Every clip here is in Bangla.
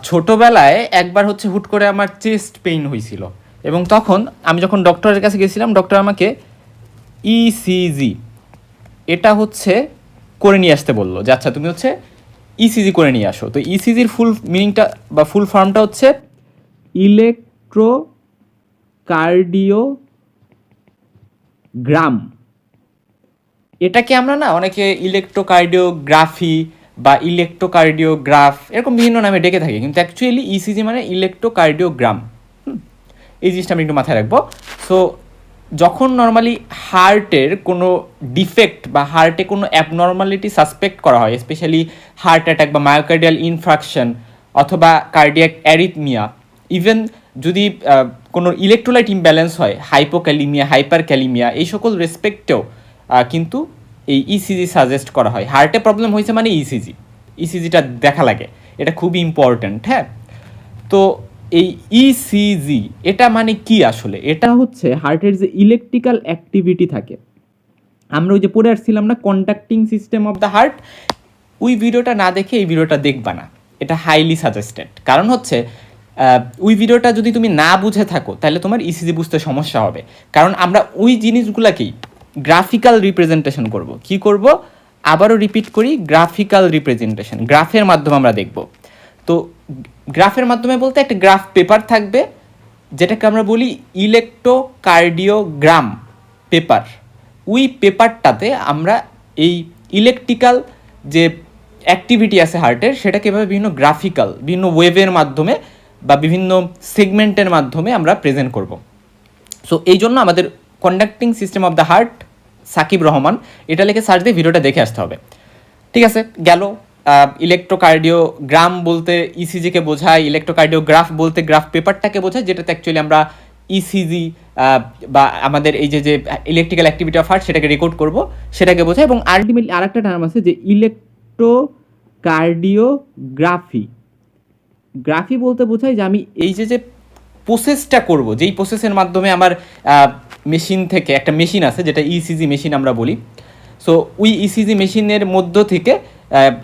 ছোটবেলায় একবার হচ্ছে হুট করে আমার চেস্ট পেইন হয়েছিল, এবং তখন আমি যখন ডক্টরের কাছে গেছিলাম, ডক্টর আমাকে ইসিজি এটা হচ্ছে করে নিয়ে আসতে বললো, যে আচ্ছা তুমি হচ্ছে ইসিজি করে নিয়ে আসো। তো ইসিজির ফুল মিনিংটা বা ফুল ফর্মটা হচ্ছে ইলেকট্রোকার্ডিওগ্রাম। এটাকে আমরা না অনেকে ইলেকট্রোকার্ডিওগ্রাফি বা ইলেকট্রোকার্ডিওগ্রাফ এরকম বিভিন্ন নামে ডেকে থাকি, কিন্তু অ্যাকচুয়ালি ইসিজি মানে ইলেকট্রোকার্ডিওগ্রাম। এই জিনিসটা আমি একটু মাথায় রাখবো। সো যখন নর্মালি হার্টের কোনো ডিফেক্ট বা হার্টে কোনো অ্যাবনর্মালিটি সাসপেক্ট করা হয়, স্পেশালি হার্ট অ্যাটাক বা মায়োকার্ডিয়াল ইনফ্রাকশন অথবা কার্ডিয়াক অ্যারিথমিয়া, ইভেন যদি কোনো ইলেকট্রোলাইট ইমব্যালেন্স হয়, হাইপোক্যালিমিয়া, হাইপার ক্যালিমিয়া, এই সকল রেসপেক্টেও কিন্তু এই ইসিজি সাজেস্ট করা হয়। হার্টে প্রবলেম হয়েছে মানে ইসিজিটা দেখা লাগে, এটা খুবই ইম্পর্ট্যান্ট। হ্যাঁ, তো এই ইসিজি এটা মানে কি আসলে? এটা হচ্ছে হার্টের যে ইলেকট্রিক্যাল অ্যাক্টিভিটি থাকে, আমরা ওই যে পড়ে আসছিলাম না conducting system of the heart, ওই ভিডিওটা না দেখে এই ভিডিওটা দেখবা না, এটা হাইলি সাজেস্টেড। কারণ হচ্ছে ওই ভিডিওটা যদি তুমি না বুঝে থাকো তাহলে তোমার ইসিজি বুঝতে সমস্যা হবে। কারণ আমরা ওই জিনিসগুলোকেই গ্রাফিক্যাল রিপ্রেজেন্টেশন করব। কি করব? আবারও রিপিট করি, গ্রাফিক্যাল রিপ্রেজেন্টেশন, গ্রাফের মাধ্যমে আমরা দেখব। তো গ্রাফের মাধ্যমে বলতে একটা গ্রাফ পেপার থাকবে, যেটাকে আমরা বলি ইলেকট্রোকার্ডিওগ্রাম পেপার। ওই পেপারটাতে আমরা এই ইলেকট্রিক্যাল যে অ্যাক্টিভিটি আছে হার্টের, সেটাকে এভাবে বিভিন্ন গ্রাফিক্যাল, বিভিন্ন ওয়েভের মাধ্যমে বা বিভিন্ন সেগমেন্টের মাধ্যমে আমরা প্রেজেন্ট করব। সো এই জন্য আমাদের conducting system of the heart, Sakib Rahman, এটা লিখে সার্চ দিয়ে ভিডিওটা দেখে আসতে হবে। ঠিক আছে, গেল। ইলেকট্রোকার্ডিওগ্রাম বলতে ইসিজিকে বোঝায়, ইলেকট্রোকার্ডিওগ্রাফ বলতে গ্রাফ পেপারটাকে বোঝায়, যেটাতে অ্যাকচুয়ালি আমরা ইসিজি বা আমাদের এই যে যে ইলেকট্রিক্যাল অ্যাক্টিভিটি অফ হার্ট সেটাকে রেকর্ড করব, সেটাকে বোঝায়। এবং আলটিমেটলি আর একটা টার্ম আছে যে ইলেকট্রোকার্ডিওগ্রাফি। গ্রাফি বলতে বোঝায় যে আমি এই যে যে প্রসেসটা করব, যেই প্রসেসের মাধ্যমে আমার মেশিন থেকে, একটা মেশিন আছে যেটা ইসিজি মেশিন আমরা বলি, সো ওই ইসিজি মেশিনের মধ্য থেকে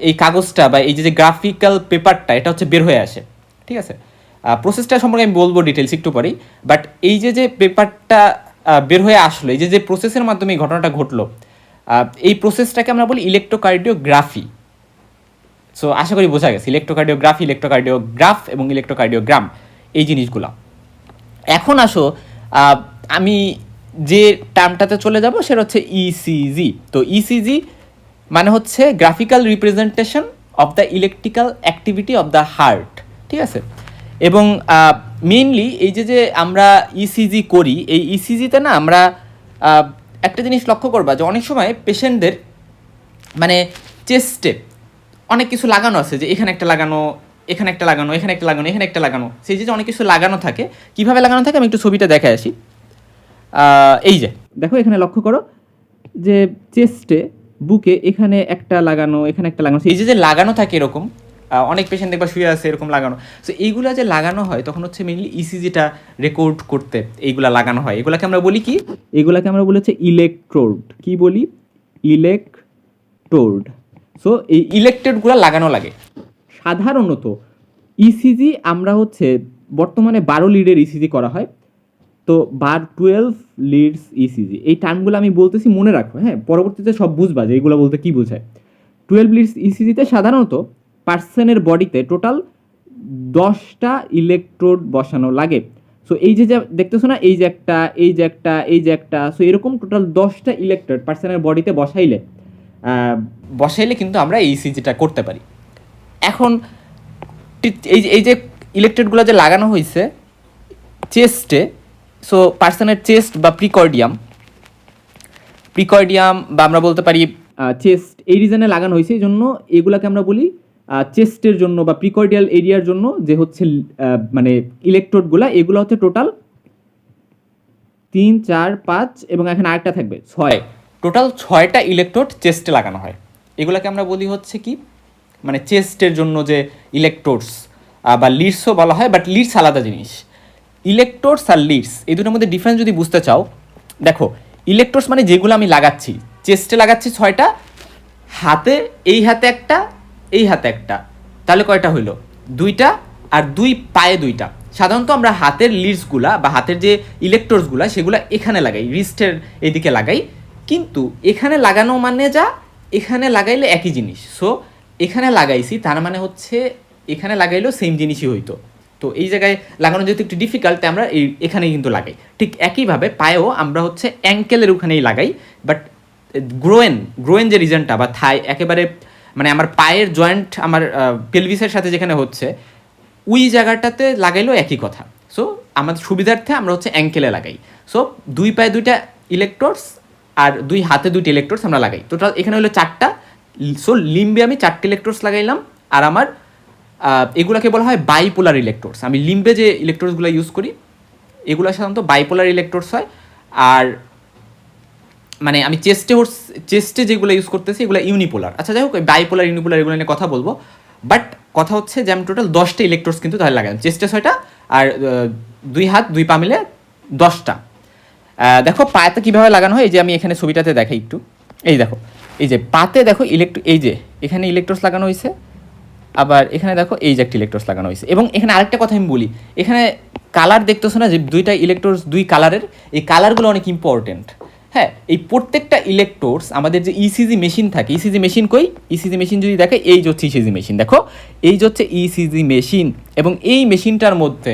এই কাগজটা বা এই যে গ্রাফিক্যাল পেপারটা এটা হচ্ছে বের হয়ে আসে। ঠিক আছে, প্রসেসটা সম্পর্কে আমি বলবো ডিটেলস একটু পরেই, বাট এই যে পেপারটা বের হয়ে আসলো, এই যে প্রসেসের মাধ্যমে এই ঘটনাটা ঘটলো, এই প্রসেসটাকে আমরা বলি ইলেকট্রোকার্ডিওগ্রাফি। সো আশা করি বোঝা গেছে ইলেকট্রোকার্ডিওগ্রাফি, ইলেকট্রোকার্ডিওগ্রাফ এবং ইলেকট্রোকার্ডিওগ্রাম এই জিনিসগুলো। এখন আসো আমি যে টার্মটাতে চলে যাব সেটা হচ্ছে ইসিজি। তো ইসিজি মানে হচ্ছে graphical representation of the electrical activity of the heart. ঠিক আছে, এবং মেইনলি এই যে আমরা ইসিজি করি, এই ইসিজিতে না আমরা একটা জিনিস লক্ষ্য করবা যে অনেক সময় পেশেন্টদের মানে চেস্টে অনেক কিছু লাগানো আছে, যে এখানে একটা লাগানো, এখানে একটা লাগানো, এখানে একটা লাগানো, এখানে একটা লাগানো, সেই যে অনেক কিছু লাগানো থাকে। কীভাবে লাগানো থাকে আমি একটু ছবিটা দেখে আসি। এই যে দেখো, এখানে লক্ষ্য করো যে চেস্টে, বুকে এখানে একটা লাগানো, এখানে একটা লাগানো, এই যে লাগানো থাকে এরকম। অনেক পেশেন্ট দেখবা শুয়ে আছে এরকম লাগানো। সো এইগুলা যে লাগানো হয় তখন হচ্ছে মেইনলি ইসিজিটা রেকর্ড করতে এইগুলা লাগানো হয়। এগুলাকে আমরা বলি কি? এগুলাকে আমরা বলি হচ্ছে ইলেকট্রোড। কি বলি? ইলেকট্রোড। সো এই ইলেকট্রোডগুলো লাগানো লাগে। সাধারণত ইসিজি আমরা হচ্ছে বর্তমানে 12 লিডের ইসিজি করা হয়। তো 12 লিডস ইসিজি, এই টার্মগুলো আমি বলতেছি, মনে রাখো। হ্যাঁ, পরবর্তীতে সব বুঝবা যে এইগুলো বলতে কী বোঝায়। 12 লিডস ইসিজিতে সাধারণত পার্সনের বডিতে টোটাল 10টা ইলেকট্রোড বসানো লাগে। সো এই যে দেখতেছো না, এই যে একটা, এই যে একটা, এই যে একটা, সো এরকম টোটাল 10টা ইলেকট্রোড পার্সনের বডিতে বসাইলে কিন্তু আমরা এই ইসিজিটা করতে পারি। এখন এই যে ইলেকট্রোডগুলো যে লাগানো হয়েছে চেস্টে, সো পার্সনের চেস্ট বা প্রিকর্ডিয়াম বা আমরা বলতে পারি চেস্ট, এই রিজনে লাগানো হয়েছে। এই জন্য এগুলাকে আমরা বলি চেস্টের জন্য বা প্রিকর্ডিয়াল এরিয়ার জন্য যে হচ্ছে মানে ইলেকট্রোডগুলা, এগুলো হচ্ছে টোটাল 3, 4, 5 এবং এখানে আরেকটা থাকবে 6, টোটাল 6টা ইলেকট্রোড চেস্টে লাগানো হয়। এগুলাকে আমরা বলি হচ্ছে কি, মানে চেস্টের জন্য যে ইলেকট্রোডস বা লিডসও বলা হয়, বাট লিডস আলাদা জিনিস। ইলেকট্রোডস আর লিডস এই দুটোর মধ্যে ডিফারেন্স যদি বুঝতে চাও, দেখো ইলেকট্রোডস মানে যেগুলো আমি লাগাচ্ছি, চেস্টে লাগাচ্ছি 6টা, হাতে, এই হাতে একটা, এই হাতে একটা, তাহলে কয়টা হইলো? 2টা আর দুই পায়ে দুইটা। সাধারণত আমরা হাতের লিডসগুলা বা হাতের যে ইলেকট্রোডসগুলা সেগুলা এখানে লাগাই, রিস্টের এদিকে লাগাই, কিন্তু এখানে লাগানো মানে যা এখানে লাগাইলে একই জিনিস। সো এখানে লাগাইছি তার মানে হচ্ছে এখানে লাগাইলেও সেম জিনিসই হইতো। তো এই জায়গায় লাগানো যেহেতু একটু ডিফিকাল্ট, তাই আমরা এখানেই কিন্তু লাগাই। ঠিক একইভাবে পায়েও আমরা হচ্ছে অ্যাঙ্কেলের ওখানেই লাগাই, বাট গ্রোয়েন যে রিজনটা বা থাই একেবারে মানে আমার পায়ের জয়েন্ট আমার পেলভিসের সাথে যেখানে হচ্ছে ওই জায়গাটাতে লাগাইলেও একই কথা। সো আমাদের সুবিধার্থে আমরা হচ্ছে অ্যাঙ্কেলে লাগাই। সো দুই পায়ে দুইটা ইলেকট্রোডস আর দুই হাতে দুইটা ইলেকট্রোডস আমরা লাগাই। টোটাল এখানে হলো 4টা। সো লিম্বে আমি 4টে ইলেকট্রোডস লাগাইলাম, আর আমার এগুলোকে বলা হয় বাইপোলার ইলেকট্রোডস। আমি লিম্বে যে ইলেকট্রোডসগুলো ইউজ করি এগুলো সাধারণত বাইপোলার ইলেকট্রোডস হয়। আর মানে আমি চেস্টে যেগুলো ইউজ করতেছি এগুলো ইউনিপোলার। আচ্ছা যাই হোক, বাইপোলার ইউনিপোলার এগুলো নিয়ে কথা বলবো, বাট কথা হচ্ছে যে আমি টোটাল 10টা ইলেকট্রোডস কিন্তু তাহলে লাগালাম, চেস্টে 6টা আর দুই হাত দুই পা মিলে 10টা। দেখো পাতে কীভাবে লাগানো হয়, এই যে আমি এখানে ছবিটাতে দেখাই একটু। এই দেখো, এই যে পাতে দেখো এই যে এখানে ইলেকট্রোডস লাগানো হয়েছে, আবার এখানে দেখো এই যে একটা ইলেকট্রোডস লাগানো হয়েছে। এবং এখানে আরেকটা কথা আমি বলি, এখানে কালার দেখতেছো না যে দুইটা ইলেকট্রোডস দুই কালারের, এই কালারগুলো অনেক ইম্পর্টেন্ট। হ্যাঁ, এই প্রত্যেকটা ইলেকট্রোডস আমাদের যে ইসিজি মেশিন থাকে, ইসিজি মেশিন কই, ইসিজি মেশিন যদি দেখে এই যে হচ্ছে ইসিজি মেশিন, দেখো এই যে হচ্ছে ইসিজি মেশিন। এবং এই মেশিনটার মধ্যে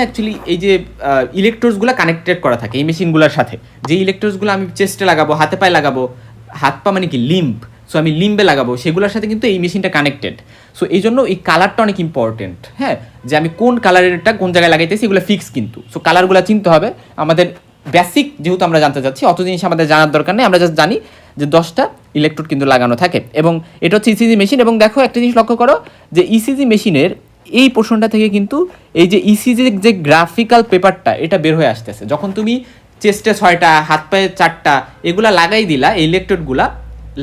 অ্যাকচুয়ালি এই যে ইলেকট্রোডসগুলো কানেক্টেড করা থাকে এই মেশিনগুলোর সাথে। যে ইলেকট্রোডসগুলো আমি চেস্টে লাগাবো, হাতে পায়ে লাগাবো, হাত পা মানে কি লিম্ব, সো আমি লিম্বে লাগাবো, সেগুলোর সাথে কিন্তু এই মেশিনটা কানেক্টেড। সো এই জন্য এই কালারটা অনেক ইম্পর্টেন্ট। হ্যাঁ, যে আমি কোন কালারেরটা কোন জায়গায় লাগাইতেছি এগুলো ফিক্স কিন্তু। সো কালারগুলো চিনতে হবে আমাদের, বেসিক যেহেতু আমরা জানতে চাচ্ছি, অত জিনিস আমাদের জানার দরকার নেই। আমরা জাস্ট জানি যে 10টা ইলেকট্রোড কিন্তু লাগানো থাকে। এবং এটা হচ্ছে ইসিজি মেশিন। এবং দেখো একটা জিনিস লক্ষ্য করো যে ইসিজি মেশিনের এই পোর্শনটা থেকে কিন্তু এই যে ইসিজির যে গ্রাফিক্যাল পেপারটা এটা বের হয়ে আসতেছে। যখন তুমি চেস্টে 6টা হাত পায়ে 4টা এগুলা লাগাই দিলা, এই ইলেকট্রোডগুলা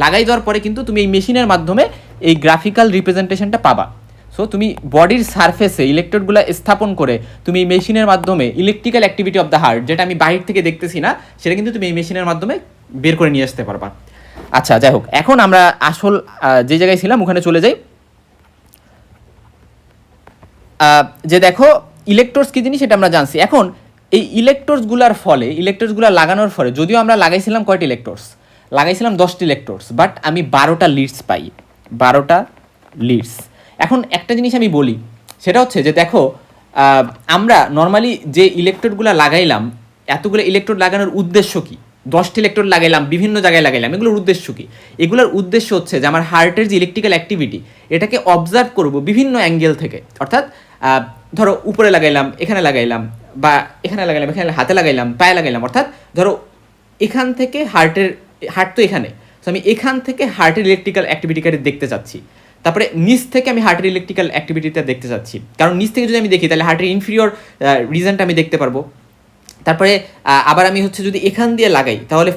লাগাই দেওয়ার পরে কিন্তু তুমি এই মেশিনের মাধ্যমে এই গ্রাফিক্যাল রিপ্রেজেন্টেশনটা পাবা। সো তুমি বডির সারফেসে ইলেকট্রোডগুলো স্থাপন করে তুমি এই মেশিনের মাধ্যমে electrical activity of the heart, যেটা আমি বাহির থেকে দেখতেছি না, সেটা কিন্তু তুমি এই মেশিনের মাধ্যমে বের করে নিয়ে আসতে পারবা। আচ্ছা যাই হোক, এখন আমরা আসল যে জায়গায় ছিলাম ওখানে চলে যাই। যে দেখো ইলেকট্রোডস কী জিনিস সেটা আমরা জানছি। এখন এই ইলেকট্রোডসগুলো লাগানোর ফলে, যদিও আমরা লাগাইছিলাম কয়টি ইলেকট্রোডস, লাগাইছিলাম 10টি ইলেকট্রোডস, বাট আমি 12টা লিডস পাই, 12টা লিডস। এখন একটা জিনিস আমি বলি, সেটা হচ্ছে যে দেখো আমরা নর্মালি যে ইলেকট্রোডগুলো লাগাইলাম, এতগুলো ইলেকট্রোড লাগানোর উদ্দেশ্য কী? 10টি ইলেকট্রোড লাগাইলাম, বিভিন্ন জায়গায় লাগাইলাম, এগুলোর উদ্দেশ্য কী? এগুলোর উদ্দেশ্য হচ্ছে যে আমার হার্টের যে ইলেকট্রিক্যাল অ্যাক্টিভিটি এটাকে অবজার্ভ করব বিভিন্ন অ্যাঙ্গেল থেকে। অর্থাৎ ধরো উপরে লাগাইলাম, এখানে লাগাইলাম, বা এখানে লাগাইলাম, এখানে হাতে লাগাইলাম, পায়ে লাগাইলাম। অর্থাৎ ধরো এখান থেকে হার্ট তো এখানে, তো আমি এখান থেকে হার্টের ইলেকট্রিক্যাল অ্যাক্টিভিটিকে দেখতে চাচ্ছি। তারপরে নিচ থেকে আমি হার্টের ইলেকট্রিক্যাল অ্যাক্টিভিটিটা দেখতে চাচ্ছি, কারণ নিচ থেকে যদি আমি দেখি তাহলে হার্টের ইনফিরিয়র রিজনটা আমি দেখতে পারবো। তারপরে আবার আমি হচ্ছে যদি এখান দিয়ে লাগাই তাহলে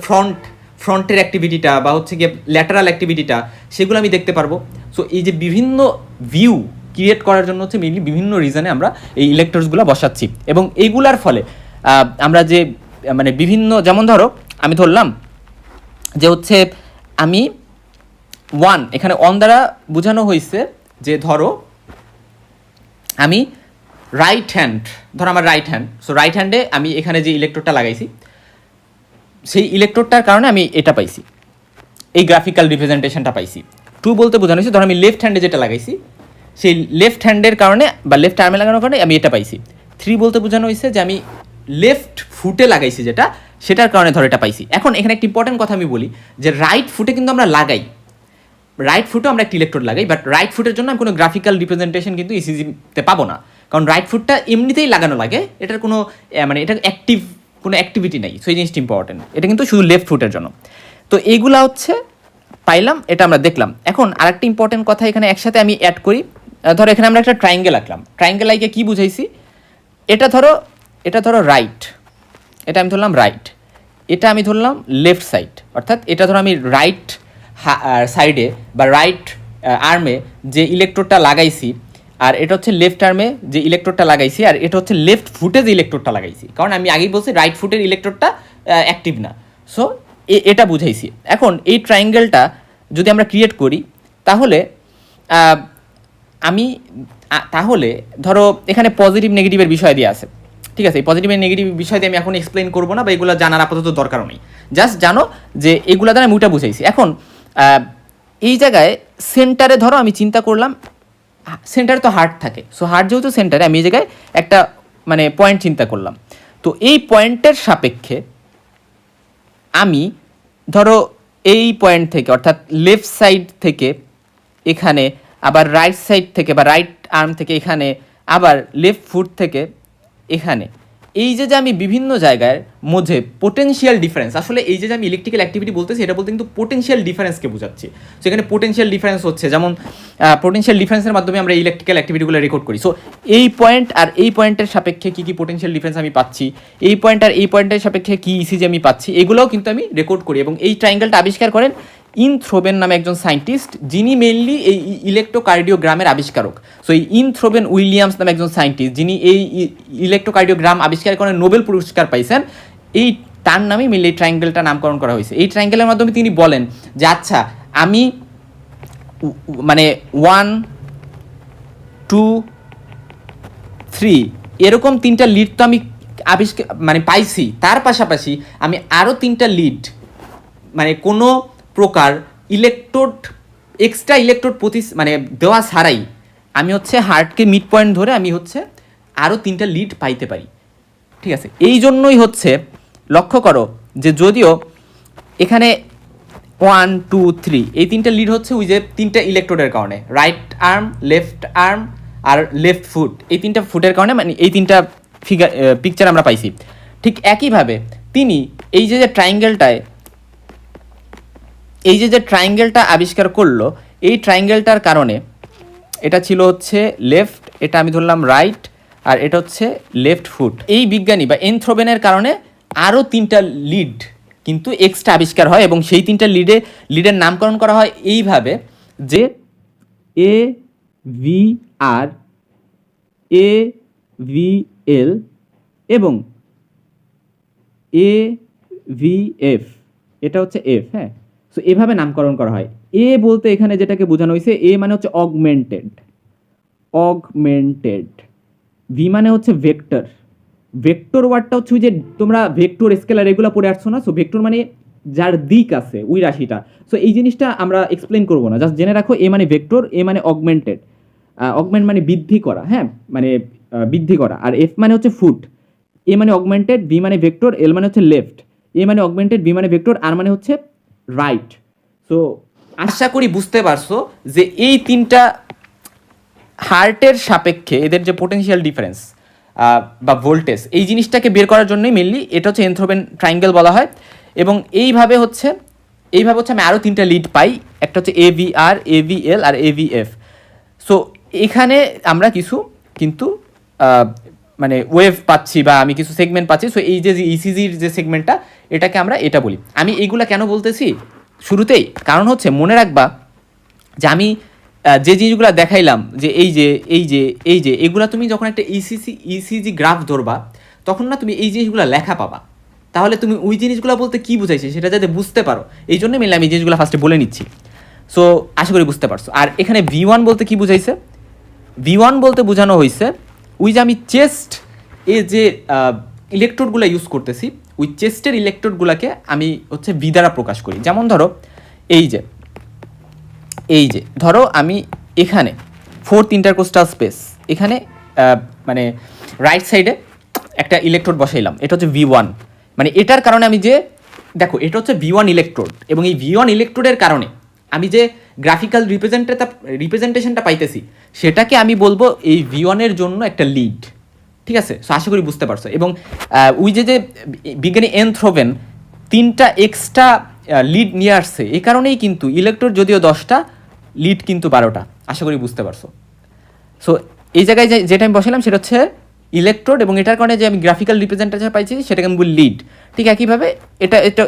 ফ্রন্টের অ্যাক্টিভিটিটা বা হচ্ছে গিয়ে ল্যাটারাল অ্যাক্টিভিটিটা সেগুলো আমি দেখতে পারবো। সো এই যে বিভিন্ন ভিউ ক্রিয়েট করার জন্য হচ্ছে মেইনলি বিভিন্ন রিজনে আমরা এই ইলেকট্রোডসগুলো বসাচ্ছি। এবং এইগুলার ফলে আমরা যে মানে বিভিন্ন, যেমন ধরো আমি ধরলাম যে হচ্ছে আমি এখানে দ্বারা বোঝানো হয়েছে যে ধরো আমি আমার রাইট হ্যান্ড, সো রাইট হ্যান্ডে আমি এখানে যে ইলেকট্রোডটা লাগাইছি সেই ইলেকট্রোডটার কারণে আমি এটা পাইছি, এই গ্রাফিক্যাল রিপ্রেজেন্টেশনটা পাইছি। বলতে বোঝানো হয়েছে ধরো আমি লেফট হ্যান্ডে যেটা লাগাইছি সেই লেফট হ্যান্ডের কারণে বা লেফট আর্মে লাগানোর কারণে আমি এটা পাইছি। বলতে বোঝানো হয়েছে যে আমি লেফট ফুটে লাগাইছি যেটা, সেটার কারণে ধরো এটা পাইছি। এখন এখানে একটা ইম্পর্টেন্ট কথা আমি বলি যে রাইট ফুটে কিন্তু আমরা লাগাই, রাইট ফুটে আমরা একটা ইলেকট্রোড লাগাই, বাট রাইট ফুটের জন্য আমি কোনো গ্রাফিক্যাল রিপ্রেজেন্টেশন কিন্তু ইসিজিতে পাবো না, কারণ রাইট ফুটটা এমনিতেই লাগানো লাগে, এটার কোনো মানে এটা কোনো অ্যাক্টিভিটি নেই। সো এই জিনিসটা ইম্পর্টেন্ট, এটা কিন্তু শুধু লেফট ফুটের জন্য। তো এইগুলা হচ্ছে পাইলাম, এটা আমরা দেখলাম। এখন আরেকটা ইম্পর্টেন্ট কথা এখানে একসাথে আমি অ্যাড করি। ধরো এখানে আমরা একটা ট্রায়াঙ্গেল আঁকলাম, ট্রায়াঙ্গেল আঁকে কী বুঝাইছি, এটা ধরো রাইট, এটা আমি ধরলাম রাইট, এটা আমি ধরলাম লেফট সাইড। অর্থাৎ এটা ধরো আমি রাইট সাইডে বা রাইট আর্মে যে ইলেকট্রোডটা লাগাইছি, আর এটা হচ্ছে লেফট আর্মে যে ইলেকট্রোডটা লাগাইছি, আর এটা হচ্ছে লেফট ফুটে যে ইলেকট্রোডটা লাগাইছি, কারণ আমি আগেই বলছি রাইট ফুটের ইলেকট্রোডটা অ্যাক্টিভ না। সো এটা বুঝাইছি। এখন এই ট্রায়াঙ্গেলটা যদি আমরা ক্রিয়েট করি তাহলে আমি তাহলে ধরো এখানে পজিটিভ নেগেটিভের বিষয় দিয়ে আছে, ঠিক আছে? এই পজিটিভ এন্ড নেগেটিভ বিষয় দিয়ে আমি এখন এক্সপ্লেন করবো না, বা এগুলো জানার আপাতত দরকারও নেই। জাস্ট জানো যে এগুলো দ্বারা আমি ওটা বুঝাইছি। এখন এই জায়গায় সেন্টারে ধরো আমি চিন্তা করলাম, সেন্টারে তো হার্ট থাকে, সো হার্ট যেহেতু সেন্টারে, আমি এই জায়গায় একটা মানে পয়েন্ট চিন্তা করলাম। তো এই পয়েন্টের সাপেক্ষে আমি ধরো এই পয়েন্ট থেকে, অর্থাৎ লেফট সাইড থেকে এখানে, আবার রাইট সাইড থেকে বা রাইট আর্ম থেকে এখানে, আবার লেফট ফুট থেকে এখানে, এই যে আমি বিভিন্ন জায়গার মধ্যে পোটেনশিয়াল ডিফারেন্স, আসলে এই যে আমি ইলেকট্রিক্যাল অ্যাক্টিভিটি বলতেছি এটা বলতে কিন্তু পোটেনশিয়াল ডিফারেন্সকে বোঝাচ্ছি। সো এখানে পোটেনশিয়াল ডিফারেন্স হচ্ছে, যেমন পোটেনশিয়াল ডিফারেন্সের মাধ্যমে আমরা ইলেকট্রিক্যাল অ্যাক্টিভিটিগুলো রেকর্ড করি। সো এই পয়েন্ট আর এই পয়েন্টের সাপেক্ষে কী কী পোটেনশিয়াল ডিফারেন্স আমি পাচ্ছি, এই পয়েন্ট আর এই পয়েন্টের সাপেক্ষে কী ইসিজি আমি পাচ্ছি, এগুলোও কিন্তু আমি রেকর্ড করি। এবং এই ট্রায়াঙ্গেলটা আবিষ্কার করেন ইনথ্রোবেন নামে একজন সায়েন্টিস্ট, যিনি মেইনলি এই ইলেকট্রোকার্ডিওগ্রামের আবিষ্কারক। সো এই ইনথ্রোবেন উইলিয়ামস নামে একজন সায়েন্টিস্ট, যিনি এই ইলেকট্রোকার্ডিওগ্রাম আবিষ্কার করে নোবেল পুরস্কার পাইছেন, এই তার নামে মেইনলি এই ট্রায়াঙ্গেলটা নামকরণ করা হয়েছে। এই ট্রায়াঙ্গেলের মাধ্যমে তিনি বলেন যে আচ্ছা আমি মানে 1 2 3 এরকম 3টা লিড তো আমি আবিষ্কার মানে পাইছি, তার পাশাপাশি আমি আরও 3টা লিড মানে কোনো প্রকার ইলেকট্রোড এক্সট্রা ইলেকট্রোড মানে দেওয়া ছাড়াই আমি হচ্ছে হার্টকে মিড পয়েন্ট ধরে আমি হচ্ছে আরও 3টা লিড পাইতে পারি, ঠিক আছে? এই জন্যই হচ্ছে লক্ষ্য করো যে যদিও এখানে 1 2 3 এই 3টা লিড হচ্ছে ওই যে 3টা ইলেকট্রোডের কারণে, রাইট আর্ম, লেফট আর্ম আর লেফট ফুট, এই 3টা ফুটের কারণে মানে এই 3টা পিকচার আমরা পাইছি। ঠিক একইভাবে তিনি এই যে ট্রায়াঙ্গেলটায় এই যে ট্রায়াঙ্গেলটা আবিষ্কার করলো, এই ট্রায়াঙ্গেলটার কারণে এটা ছিল হচ্ছে লেফট, এটা আমি ধরলাম রাইট, আর এটা হচ্ছে লেফট ফুট। এই বিজ্ঞানী বা এনথ্রোবেনের কারণে আরও 3টা লিড কিন্তু এক্সট্রা আবিষ্কার হয়, এবং সেই 3টা লিডের নামকরণ করা হয় এইভাবে যে A V R, A V L এবং এ ভি এফ, এটা হচ্ছে এফ। হ্যাঁ, সো এভাবে নামকরণ করা হয়। এ বলতে এখানে যেটাকে বোঝানো হয়েছে, এ মানে হচ্ছে অগমেন্টেড, ভি মানে হচ্ছে ভেক্টর। ভেক্টর ওয়ার্ডটা হচ্ছে ওই যে তোমরা ভেক্টর স্কেলার এগুলো পড়ে আসছো না, সো ভেক্টর মানে যার দিক আছে ওই রাশিটা। সো এই জিনিসটা আমরা এক্সপ্লেন করবো না, জাস্ট জেনে রাখো এ মানে ভেক্টর, এ মানে অগমেন্টেড, অগমেন্ট মানে বৃদ্ধি করা, হ্যাঁ মানে বৃদ্ধি করা, আর এফ মানে হচ্ছে ফুট। এ মানে অগমেন্টেড, বি মানে ভেক্টর, এল মানে হচ্ছে লেফট, এ মানে অগমেন্টেড, বি মানে ভেক্টর, আর মানে হচ্ছে রাইট। সো আশা করি বুঝতে পারছো যে এই 3টা হার্টের সাপেক্ষে এদের যে পোটেনশিয়াল ডিফারেন্স বা ভোল্টেজ, এই জিনিসটাকে বের করার জন্যই মেনলি এটা হচ্ছে এনথ্রোবেন ট্রায়াঙ্গেল বলা হয়। এবং এইভাবে হচ্ছে আমি আরও 3টা লিড পাই, একটা হচ্ছে এভিআর, এভিএল আর এভিএফ। সো এখানে আমরা কিছু কিন্তু মানে ওয়েভ পাচ্ছি বা আমি কিছু সেগমেন্ট পাচ্ছি। সো এই যে ইসিজির যে সেগমেন্টটা, এটাকে আমরা এটা বলি। আমি এইগুলা কেন বলতেছি শুরুতেই, কারণ হচ্ছে মনে রাখবা যে আমি যে জিনিসগুলো দেখাইলাম, যে এই যে এগুলা তুমি যখন একটা ইসিজি গ্রাফ ধরবা, তখন না তুমি এই জিনিসগুলো লেখা পাবা, তাহলে তুমি ওই জিনিসগুলো বলতে কী বুঝাইছে সেটা যাতে বুঝতে পারো, এই জন্য মেনলি আমি এই জিনিসগুলো ফার্স্টে বলে নিচ্ছি। সো আশা করি বুঝতে পারছো। আর এখানে V1 বলতে কি বুঝাইছে, V1 বলতে বোঝানো হয়েছে ওই যে আমি চেস্ট এ যে ইলেকট্রোডগুলো ইউজ করতেছি, ওই চেস্টের ইলেকট্রোডগুলোকে আমি হচ্ছে ভি দ্বারা প্রকাশ করি। যেমন ধরো এই যে ধরো আমি এখানে 4th ইন্টারকোস্টাল স্পেস, এখানে মানে রাইট সাইডে একটা ইলেকট্রোড বসাইলাম, এটা হচ্ছে V1। মানে এটার কারণে আমি যে দেখো এটা হচ্ছে V1 ইলেকট্রোড, এবং এই V1 ইলেকট্রোডের কারণে আমি যে গ্রাফিক্যাল রিপ্রেজেন্টেশনটা পাইতেছি, সেটাকে আমি বলবো এই V1 এর জন্য একটা লিড, ঠিক আছে? সো আশা করি বুঝতে পারছো। এবং ওই যে বিজ্ঞানী এনথ্রোবেন 3টা এক্সট্রা লিড নিয়ে আসছে, এই কারণেই কিন্তু ইলেকট্রোড যদিও 10টা, লিড কিন্তু 12টা। আশা করি বুঝতে পারছো। সো এই জায়গায় যেটা আমি বসালাম সেটা হচ্ছে ইলেকট্রোড, এবং এটার কারণে যে আমি গ্রাফিক্যাল রিপ্রেজেন্টেশন পাইছি সেটাকে আমি বলি লিড। ঠিক একইভাবে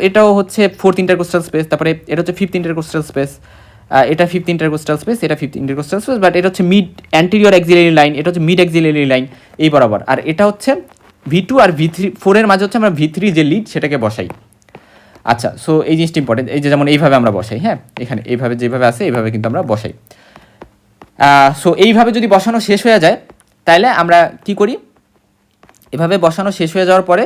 এটাও হচ্ছে 4th ইন্টারকোস্টাল স্পেস, তারপরে এটা হচ্ছে 5th ইন্টারকোস্টাল স্পেস, এটা 5th ইন্টারকোস্টাল স্পেস, এটা 5th ইন্টারকোস্টাল স্পেস, বাট এটা হচ্ছে মিড অ্যান্টেরিয়র অ্যাক্সিলারি লাইন, এটা হচ্ছে মিড অ্যাক্সিলারি লাইন এই বরাবর। আর এটা হচ্ছে V2 আর V4 এর মাঝে হচ্ছে আমরা V3 যে লিড সেটাকে বসাই। আচ্ছা, সো এই জিনিসটা ইম্পর্টেন্ট, এই যে যেমন এইভাবে আমরা বসাই, হ্যাঁ এখানে এইভাবে যেভাবে আছে এইভাবে কিন্তু আমরা বসাই। সো এইভাবে যদি বসানো শেষ হয়ে যায় তাহলে আমরা কি করি, এভাবে বসানো শেষ হয়ে যাওয়ার পরে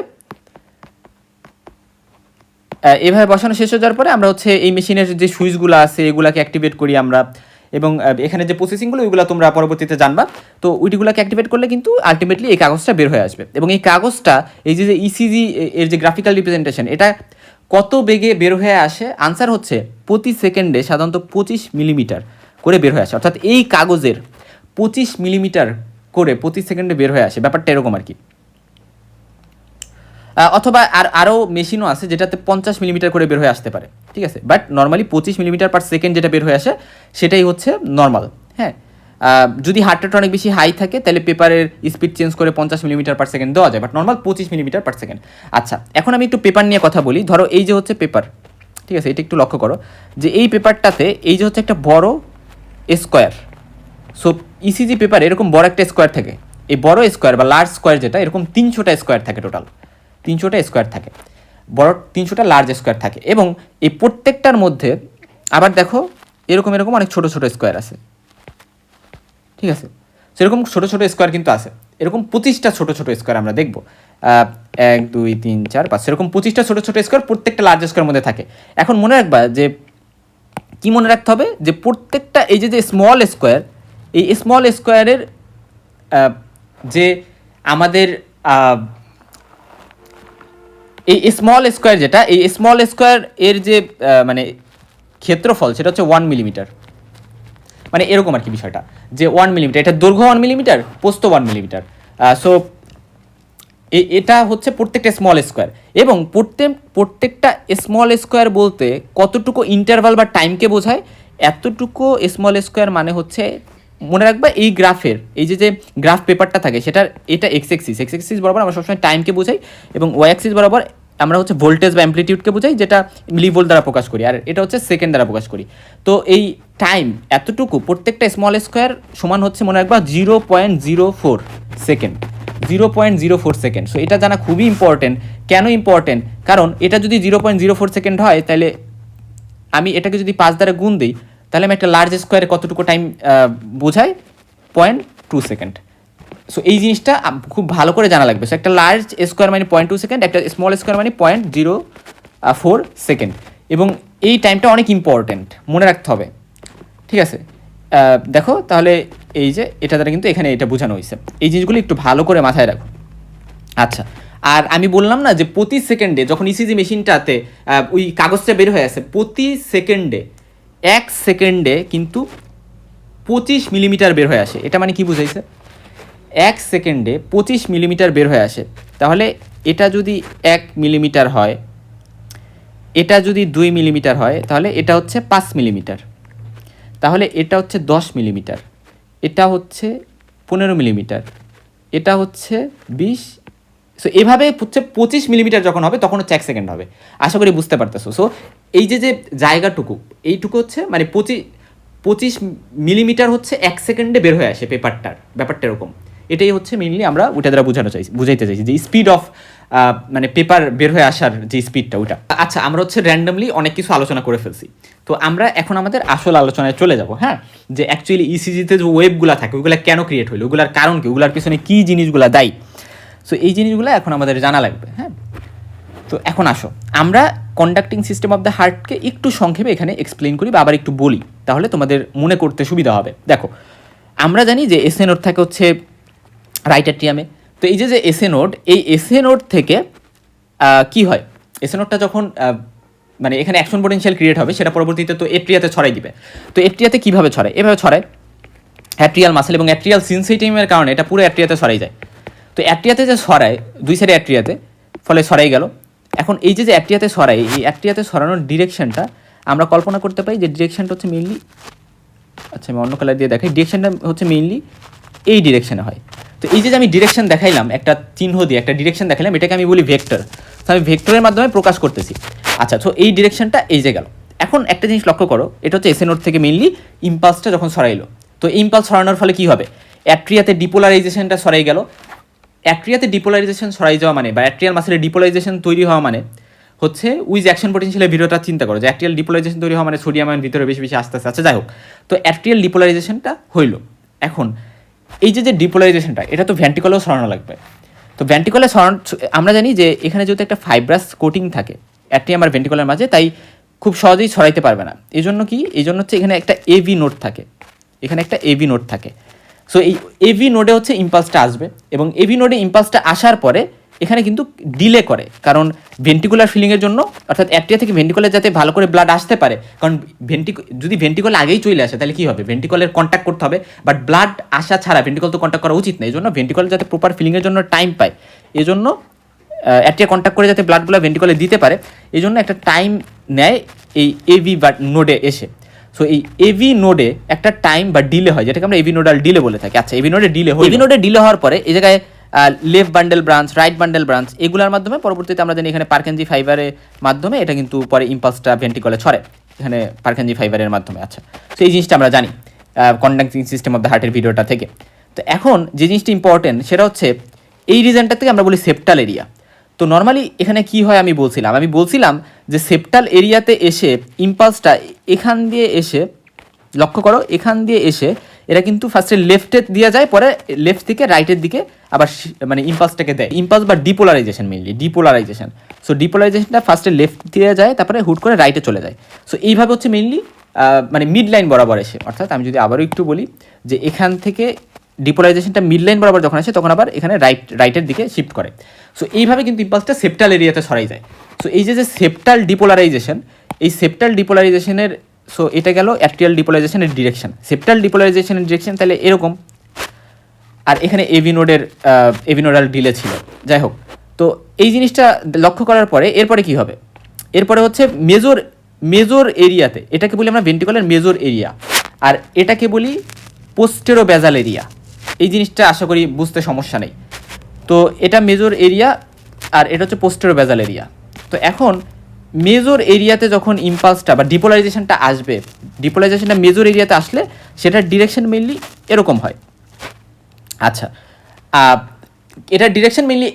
আমরা হচ্ছে এই মেশিনের যে সুইচগুলো আছে এগুলাকে অ্যাক্টিভেট করি আমরা, এবং এখানে যে প্রসেসিংগুলো ওইগুলো তোমরা পরবর্তীতে জানবা। তো ওইগুলোকে অ্যাক্টিভেট করলে কিন্তু আলটিমেটলি এই কাগজটা বের হয়ে আসবে, এবং এই কাগজটা এই যে ইসিজি এর যে গ্রাফিক্যাল রিপ্রেজেন্টেশন এটা কত বেগে বের হয়ে আসে, আনসার হচ্ছে প্রতি সেকেন্ডে সাধারণত 25 মিলিমিটার করে বের হয়ে আসে, অর্থাৎ এই কাগজের 25 মিলিমিটার করে প্রতি সেকেন্ডে বের হয়ে আসে, ব্যাপারটা এরকম আর কি। অথবা আরও মেশিনও আছে যেটাতে 50 মিলিমিটার করে বের হয়ে আসতে পারে, ঠিক আছে, but normally 25 millimetre per second যেটা বের হয়ে আসে সেটাই হচ্ছে নর্মাল। হ্যাঁ, যদি হার্ট রেট অনেক বেশি হাই থাকে তাহলে পেপারের স্পিড চেঞ্জ করে 50 মিলিমিটার পার সেকেন্ড দেওয়া যায়, but normal 25 millimetre per second. আচ্ছা, এখন আমি একটু পেপার নিয়ে কথা বলি। ধরো এই যে হচ্ছে পেপার, ঠিক আছে, এটা একটু লক্ষ্য করো যে এই পেপারটাতে এই যে হচ্ছে একটা বড় স্কোয়ার। সো ইসিজি পেপার এরকম বড় একটা স্কোয়ার থাকে, এই বড় স্কোয়ার বা লার্জ স্কোয়ার যেটা, এরকম 300টা স্কোয়ার থাকে, টোটাল 300টা স্কোয়ার থাকে, বড় 300টা লার্জ স্কোয়ার থাকে, এবং এই প্রত্যেকটার মধ্যে আবার দেখো এরকম অনেক ছোট ছোট স্কোয়ার আছে, ঠিক আছে। সেরকম ছোট ছোট স্কোয়ার কিন্তু আছে, এরকম 25টা ছোট ছোট স্কোয়ার আমরা দেখবো, 1 2 3 4 5, সেরকম 25টা ছোট ছোট স্কোয়ার প্রত্যেকটা লার্জ স্কোয়ার মধ্যে থাকে। এখন মনে রাখবা যে কি মনে রাখতে হবে যে প্রত্যেকটা এই যে স্মল স্কোয়ার, এই স্মল স্কোয়ারের যে আমাদের এই স্মল স্কোয়ার যেটা, এই স্মল স্কোয়ার এর যে মানে ক্ষেত্রফল সেটা হচ্ছে 1 মিলিমিটার, মানে এরকম আর কি বিষয়টা, যে 1 মিলিমিটার, এটা দৈর্ঘ্য 1 মিলিমিটার, প্রস্থ 1 মিলিমিটার। সো এটা হচ্ছে প্রত্যেকটা স্মল স্কোয়ার, এবং প্রত্যেকটা স্মল স্কোয়ার বলতে কতটুকু ইন্টারভাল বা টাইমকে বোঝায়, এতটুকু স্মল স্কোয়ার মানে হচ্ছে, মনে রাখবা এই গ্রাফের এই যে গ্রাফ পেপারটা থাকে সেটার এটা এক্স এক্সিস বরাবর আমরা সবসময় টাইমকে বোঝাই, এবং ওয়াই অ্যাক্সিস বরাবর আমরা হচ্ছে ভোল্টেজ বা অ্যাম্পলিটিউডকে বোঝাই, যেটা মিলিভোল্ট দ্বারা প্রকাশ করি, আর এটা হচ্ছে সেকেন্ড দ্বারা প্রকাশ করি। তো এই টাইম এতটুকু প্রত্যেকটা স্মল স্কোয়ার সমান হচ্ছে মনে রাখবা 0.04 সেকেন্ড, 0.04 সেকেন্ড। সো এটা জানা খুবই ইম্পর্টেন্ট। কেন ইম্পর্টেন্ট? কারণ এটা যদি 0.04 সেকেন্ড হয় তাহলে আমি এটাকে যদি 5 দ্বারা গুণ দিই তাহলে আমি একটা লার্জ স্কোয়ারে কতটুকু টাইম বোঝাই, 0.2 সেকেন্ড। সো এই জিনিসটা খুব ভালো করে জানা লাগবে। সো একটা লার্জ স্কোয়ার মানে 0.2 সেকেন্ড, একটা স্মল স্কোয়ার মানে 0.04 সেকেন্ড, এবং এই টাইমটা অনেক ইম্পর্টেন্ট, মনে রাখতে হবে, ঠিক আছে। দেখো তাহলে এই যে এটা দ্বারা কিন্তু এখানে এটা বোঝানো হয়েছে, এই জিনিসগুলো একটু ভালো করে মাথায় রাখো। আচ্ছা, আর আমি বললাম না যে প্রতি সেকেন্ডে যখন ইসিজি মেশিনটাতে ওই কাগজটা বের হয়ে আসে, প্রতি সেকেন্ডে 1 সেকেন্ডে কিন্তু 25 মিলিমিটার বের হয়ে আসে। এটা মানে কি বুঝাইছে? 1 সেকেন্ডে 25 মিলিমিটার বের হয়ে আসে। তাহলে এটা যদি 1 মিলিমিটার হয়, এটা যদি 2 মিলিমিটার হয়, তাহলে এটা হচ্ছে 5 মিলিমিটার, তাহলে এটা হচ্ছে 10 মিলিমিটার, এটা হচ্ছে 15 মিলিমিটার, এটা হচ্ছে 20। সো এভাবে হচ্ছে 25 মিলিমিটার যখন হবে তখন হচ্ছে 1 সেকেন্ড হবে। আশা করি বুঝতে পারতেছো। সো এই যে জায়গাটুকু, এইটুকু হচ্ছে মানে 25 মিলিমিটার হচ্ছে 1 সেকেন্ডে বের হয়ে আসে পেপারটার, ব্যাপারটা এরকম। এটাই হচ্ছে মেইনলি আমরা ওইটা দ্বারা বুঝাইতে চাইছি যে স্পিড অফ মানে পেপার বের হয়ে আসার যে স্পিডটা ওইটা। আচ্ছা, আমরা হচ্ছে র্যান্ডমলি অনেক কিছু আলোচনা করে ফেলছি, তো আমরা এখন আমাদের আসল আলোচনায় চলে যাব। হ্যাঁ, যে অ্যাকচুয়ালি ইসিজিতে যে ওয়েবগুলো থাকে ওইগুলো কেন ক্রিয়েট হলো, ওগুলার কারণ কি, ওগুলার পিছনে কী জিনিসগুলো দায়ী। সো এই জিনিসগুলো এখন আমাদের জানা লাগবে। হ্যাঁ, তো এখন আসো আমরা কন্ডাক্টিং সিস্টেম অফ দ্য হার্টকে একটু সংক্ষেপে এখানে এক্সপ্লেন করি বা আবার একটু বলি, তাহলে তোমাদের মনে করতে সুবিধা হবে। দেখো, আমরা জানি যে এসএ নোড থাকে হচ্ছে রাইট অ্যাট্রিয়ামে। তো এই যে এসএ নোড, এই এসএ নোড থেকে কি হয়, এসএ নোডটা যখন মানে এখানে অ্যাকশন পোটেনশিয়াল ক্রিয়েট হবে সেটা পরবর্তীতে তো এট্রিয়াতে ছড়াই দিবে। তো এট্রিয়াতে কীভাবে ছড়ায়? এভাবে ছড়ায়, অ্যাট্রিয়াল মাসেল এবং অ্যাট্রিয়াল সিনসিটিমের কারণে এটা পুরো অ্যাট্রিয়াতে ছড়াই যায়। তো অ্যাট্রিয়াতে যে ছড়ায় দুই সাইডে অ্যাট্রিয়াতে, ফলে ছড়াই গেল। এখন এই যে অ্যাট্রিয়াতে ছড়ায়, এই অ্যাট্রিয়াতে ছড়ানোর ডিরেকশনটা আমরা কল্পনা করতে পারি যে ডিরেকশনটা হচ্ছে মেইনলি, আচ্ছা আমি অন্য কালার দিয়ে দেখাই, ডিরেকশনটা হচ্ছে মেইনলি এই ডিরেকশনে হয়। তো এই যে আমি ডিরেকশন দেখাইলাম, একটা চিহ্ন দিয়ে একটা ডিরেকশন দেখাইলাম, এটাকে আমি বলি ভেক্টর। তো আমি ভেক্টরের মাধ্যমে প্রকাশ করতেছি। আচ্ছা, তো এই ডিরেকশনটা এই যে গেল। এখন একটা জিনিস লক্ষ্য করো, এটা হচ্ছে এসএ নোড থেকে মেইনলি ইম্পালসটা যখন ছড়াইলো, তো ইম্পালস ছড়ানোর ফলে কী হবে, অ্যাট্রিয়াতে ডিপোলারাইজেশনটা ছড়াই গেল। অ্যাট্রিয়াতে ডিপোলারাইজেশন ছড়াই যাওয়া মানে, বা অ্যাট্রিয়াল মাসেলের ডিপোলারাইজেশন তৈরি হওয়া মানে হচ্ছে ওই যে অ্যাকশন পোটেনশিয়ালের ভিডিওটা চিন্তা করো, যে অ্যাট্রিয়াল ডিপোলারাইজেশন তৈরি হওয়া মানে সোডিয়াম আয়ন ভিতরে বেশি বেশি আস্তে আস্তে, আচ্ছা যাই হোক। তো অ্যাট্রিয়াল ডিপোলারাইজেশনটা হইলো, এখন এই যে ডিপোলারাইজেশনটা, এটা তো ভেন্ট্রিকলেও সরানো লাগবে। তো ভেন্ট্রিকলে সরানো, আমরা জানি যে এখানে যেহেতু একটা ফাইব্রাস কোটিং থাকে অ্যাট্রিয়াম আর ভেন্ট্রিকলের মাঝে, তাই খুব সহজেই ছড়াইতে পারবে না। এই জন্য কি, এই জন্য হচ্ছে এখানে একটা এভি নোড থাকে, এখানে একটা এভি নোড থাকে। সো এই এভি নোডে হচ্ছে ইম্পালসটা আসবে, এবং এভি নোডে ইম্পালসটা আসার পরে এখানে কিন্তু ডিলে করে, কারণ ভেন্ট্রিকুলার ফিলিংয়ের জন্য, অর্থাৎ অ্যাট্রিয়া থেকে ভেন্ট্রিকলে যাতে ভালো করে ব্লাড আসতে পারে, কারণ যদি ভেন্ট্রিকল আগেই চলে আসে তাহলে কী হবে, ভেন্ট্রিকলের কন্ট্যাক্ট করতে হবে, বাট ব্লাড আসা ছাড়া ভেন্ট্রিকল তো কন্ট্যাক্ট করা উচিত না। এই জন্য ভেন্ট্রিকল যাতে প্রপার ফিলিংয়ের জন্য টাইম পায়, এই জন্য অ্যাট্রিয়া কন্ট্যাক্ট করে যাতে ব্লাডগুলো ভেন্ট্রিকলে দিতে পারে, এই জন্য একটা টাইম নেয় এই এভি বা নোডে এসে। সো এই এভি নোডে একটা টাইম বা ডিলে হয়, যেটাকে আমরা এভি নোডাল ডিলে বলে থাকি। আচ্ছা, এভি নোডে ডিলে হয়, এভি নোডে ডিলে হওয়ার পরে এই জায়গায় left bundle branch, right bundle branch, এগুলোর মাধ্যমে পরবর্তীতে আমরা জানি এখানে পারকেনজি ফাইবারের মাধ্যমে এটা কিন্তু পরে ইম্পালসটা ভেন্ট্রিকলে ছড়ে, এখানে পারকেনজি ফাইবারের মাধ্যমে। আচ্ছা, তো এই জিনিসটা আমরা জানি কন্ডাক্টিং সিস্টেম অফ দ্য হার্টের ভিডিওটা থেকে। তো এখন যে জিনিসটা ইম্পর্টেন্ট সেটা হচ্ছে এই রিজনটা থেকে আমরা বলি সেপ্টাল এরিয়া। তো নর্মালি এখানে কি হয় আমি বলছিলাম যে সেপ্টাল এরিয়াতে এসে ইম্পালসটা এখান দিয়ে এসে, লক্ষ্য করো, এখান দিয়ে এসে এরা কিন্তু ফার্স্টে লেফটে দিয়ে যায়, পরে লেফট থেকে রাইটের দিকে আবার মানে ইম্পালসটাকে দেয়। ইম্পালস বা ডিপোলারাইজেশন, মেইনলি ডিপোলারাইজেশন। সো ডিপোলারাইজেশনটা ফার্স্টে লেফট দিয়ে যায়, তারপরে হুট করে রাইটে চলে যায়। সো এইভাবে হচ্ছে মেইনলি মানে মিড লাইন বরাবর এসে, অর্থাৎ আমি যদি আবারও একটু বলি যে এখান থেকে ডিপোলারাইজেশনটা মিড লাইন বরাবর যখন আসে তখন আবার এখানে রাইটের দিকে শিফট করে। সো এইভাবে কিন্তু ইম্পালসটা সেপ্টাল এরিয়াতে ছড়াই যায়। সো এই যে সেপ্টাল ডিপোলারাইজেশন, এই সেপ্টাল ডিপোলারাইজেশনের, সো এটা গেল অ্যাট্রিয়াল ডিপোলারাইজেশনের ডিরেকশন। সেপ্টাল ডিপোলারাইজেশনের ডিরেকশন তাহলে এরকম, আর এখানে এভিনোডাল ডিলে ছিল। যাই হোক, তো এই জিনিসটা লক্ষ্য করার পরে এরপরে কি হবে, এরপরে হচ্ছে মেজর এরিয়াতে, এটাকে বলি আমরা ভেন্ট্রিকলের মেজর এরিয়া, আর এটাকে বলি পোস্টেরোবেজাল এরিয়া। এই জিনিসটা আশা করি বুঝতে সমস্যা নেই। তো এটা মেজর এরিয়া আর এটা হচ্ছে পোস্টেরোবেজাল এরিয়া। তো এখন মেজর এরিয়াতে যখন ইম্পালসটা বা ডিপোলারাইজেশনটা আসবে, ডিপোলারাইজেশনটা মেজর এরিয়াতে আসলে সেটার ডিরেকশন মেইনলি এরকম হয়। আচ্ছা, এটার ডিরেকশন মেইনলি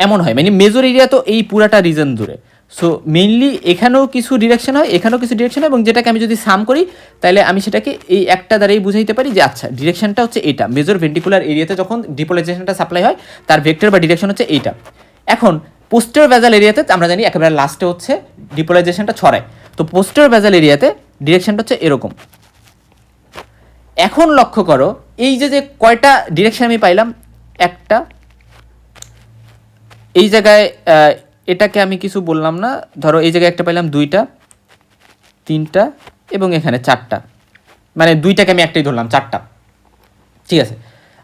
এমন হয়, মানে মেজর এরিয়া তো এই পুরাটা রিজন জুড়ে। সো মেইনলি এখানেও কিছু ডিরেকশন হয়, এখানেও কিছু ডিরেকশন হয়, এবং যেটাকে আমি যদি সাম করি তাহলে আমি সেটাকে এই একটা দ্বারাই বুঝাইতে পারি যে আচ্ছা ডিরেকশনটা হচ্ছে এইটা। মেজর ভেন্ট্রিকুলার এরিয়াতে যখন ডিপোলারাইজেশনটা সাপ্লাই হয় তার ভেক্টর বা ডিরেকশন হচ্ছে এইটা। এখন পোস্টেরোবেজাল এরিয়াতে আমরা জানি একেবারে লাস্টে হচ্ছে ডিপোলারাইজেশনটা ছড়ায়। তো পোস্টেরোবেজাল এরিয়াতে ডিরেকশনটা হচ্ছে এরকম। এখন লক্ষ্য করো এই যে কয়টা ডিরেকশন আমি পাইলাম, একটা, এই জায়গায় এটাকে আমি কিছু বললাম না, ধরো এই জায়গায় একটা পাইলাম, দুইটা, তিনটা, এবং এখানে চারটা, মানে দুইটাকে আমি একটাই ধরলাম, চারটা, ঠিক আছে।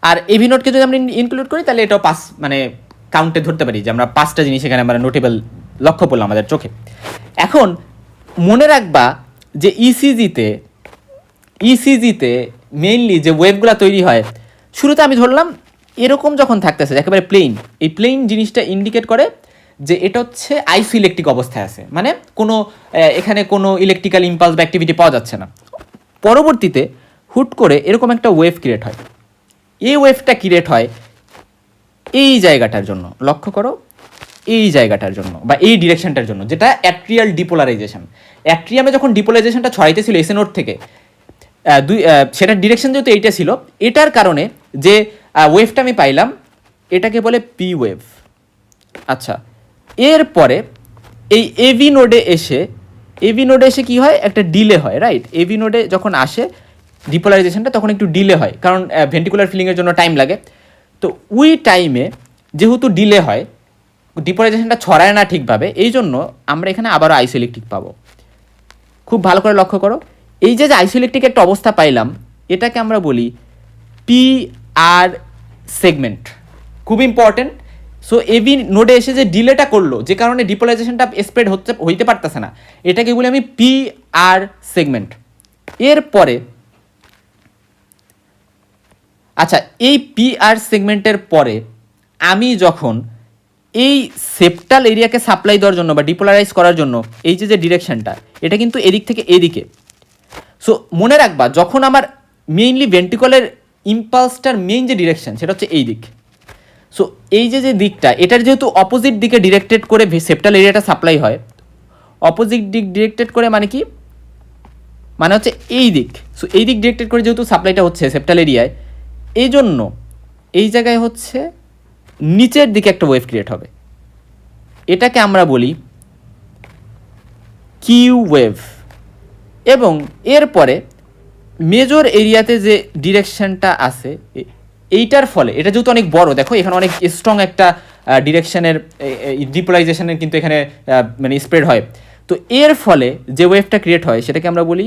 আর এভি নোটকে যদি আমরা ইনক্লুড করি তাহলে এটাও পাঁচ, মানে কাউন্টে ধরতে পারি যে আমরা পাঁচটা জিনিস এখানে আমরা নোটেবল লক্ষ্য করলাম আমাদের চোখে। এখন মনে রাখবা যে ইসিজিতে মেইনলি যে ওয়েভগুলো তৈরি হয়, শুরুতে আমি ধরলাম এরকম যখন থাকতেছে একেবারে প্লেন, এই প্লেন জিনিসটা ইন্ডিকেট করে যে এটা হচ্ছে আইসোইলেকট্রিক অবস্থায় আছে, মানে কোনো এখানে কোনো ইলেকট্রিক্যাল ইম্পালস বা অ্যাক্টিভিটি পাওয়া যাচ্ছে না। পরবর্তীতে হুট করে এরকম একটা ওয়েভ ক্রিয়েট হয়। এই ওয়েভটা ক্রিয়েট হয় এই জায়গাটার জন্য, লক্ষ্য করো, এই জায়গাটার জন্য বা এই ডিরেকশনটার জন্য, যেটা অ্যাট্রিয়াল ডিপোলারাইজেশন। অ্যাট্রিয়ামে যখন ডিপোলারাইজেশনটা ছড়াইতেছিল এসএ নোড থেকে, সেটার ডিরেকশন যেহেতু এইটা ছিল, এটার কারণে যে ওয়েভটা আমি পাইলাম এটাকে বলে পি ওয়েভ। আচ্ছা, এরপরে এই এভি নোডে এসে কি হয়, একটা ডিলে হয়, রাইট? এভি নোডে যখন আসে ডিপোলারাইজেশনটা তখন একটু ডিলে হয়, কারণ ভেন্ট্রিকুলার ফিলিংয়ের জন্য টাইম লাগে। তো ওই টাইমে যেহেতু ডিলে হয়, ডিপোলারাইজেশনটা ছড়ায় না ঠিকভাবে, এই জন্য আমরা এখানে আবারও আইসোইলেকট্রিক পাবো। খুব ভালো করে লক্ষ্য করো, এই যে আইসোইলেকট্রিক একটা অবস্থা পাইলাম, এটাকে আমরা বলি পি আর সেগমেন্ট। খুব ইম্পর্টেন্ট। সো এভি নোডে এসে যে ডিলেটা করলো, যে কারণে ডিপোলারাইজেশনটা স্প্রেড হইতে পারতেছে না, এটাকে বলি আমি পি আর সেগমেন্ট। এরপরে আচ্ছা, এই পি আর সেগমেন্টের পরে আমি যখন এই সেপ্টাল এরিয়াকে সাপ্লাই দেওয়ার জন্য বা ডিপোলারাইজ করার জন্য এই যে ডিরেকশনটা, এটা কিন্তু এদিক থেকে এদিকে। সো মনে রাখবা, যখন আমার মেইনলি ভেন্ট্রিকলের ইম্পালসটার মেইন যে ডিরেকশন সেটা হচ্ছে এই দিক। সো এই যে দিকটা, এটার যেহেতু অপোজিট দিকে ডিরেক্টেড করে সেপ্টাল এরিয়াটা সাপ্লাই হয়, অপোজিট দিক ডিরেক্টেড করে মানে কি, মানে হচ্ছে এই দিক। সো এই দিক ডিরেক্টেড করে যেহেতু সাপ্লাইটা হচ্ছে সেপ্টাল এরিয়ায়, এই জন্য এই জায়গায় হচ্ছে নিচের দিকে একটা ওয়েভ ক্রিয়েট হবে, এটাকে আমরা বলি কিউ ওয়েভ। এবং এরপরে মেজর এরিয়াতে যে ডিরেকশনটা আছে এইটার ফলে, এটা যেহেতু অনেক বড়, দেখো এখানে অনেক স্ট্রং একটা ডিরেকশনের ডিপোলাইজেশনের কিন্তু এখানে মানে স্প্রেড হয়। তো এর ফলে যে ওয়েভটা ক্রিয়েট হয় সেটাকে আমরা বলি